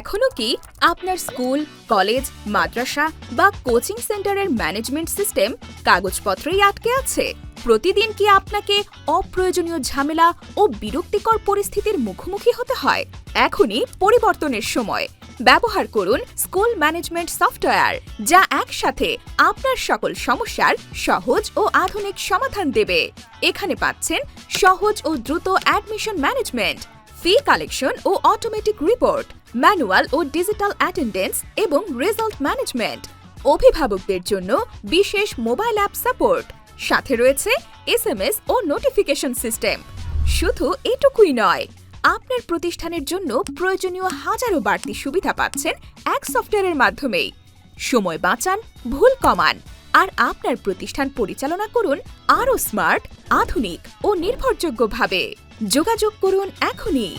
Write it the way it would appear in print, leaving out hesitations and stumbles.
এখনো কি আপনার স্কুল, কলেজ, মাদ্রাসা বা কোচিং সেন্টারের ম্যানেজমেন্ট সিস্টেম কাগজপত্রেই আটকে আছে? প্রতিদিন কি আপনাকে অপ্রয়োজনীয় ঝামেলা ও বিরক্তিকর পরিস্থিতির মুখোমুখি হতে হয়? এখনই পরিবর্তনের সময়। ব্যবহার করুন স্কুল ম্যানেজমেন্ট সফটওয়্যার, যা একসাথে আপনার সকল সমস্যার সহজ ও আধুনিক সমাধান দেবে। এখানে পাচ্ছেন সহজ ও দ্রুত অ্যাডমিশন ম্যানেজমেন্ট, ফি কালেকশন ও অটোমেটিক রিপোর্ট, ম্যানুয়াল ও ডিজিটাল অ্যাটেন্ডেন্স এবং রেজাল্ট ম্যানেজমেন্ট, অভিভাবকদের জন্য বিশেষ মোবাইল অ্যাপ সাপোর্ট, সাথে রয়েছে SMS ও নোটিফিকেশন সিস্টেম। শুধু এটুকুই নয়, আপনার প্রতিষ্ঠানের জন্য প্রয়োজনীয় হাজারো বাড়তি সুবিধা পাচ্ছেন এক সফটওয়্যারের মাধ্যমেই। সময় বাঁচান, ভুল কমান, আর আপনার প্রতিষ্ঠান পরিচালনা করুন আরও স্মার্ট, আধুনিক ও নির্ভরযোগ্যভাবে। যোগাযোগ করুন এখনই।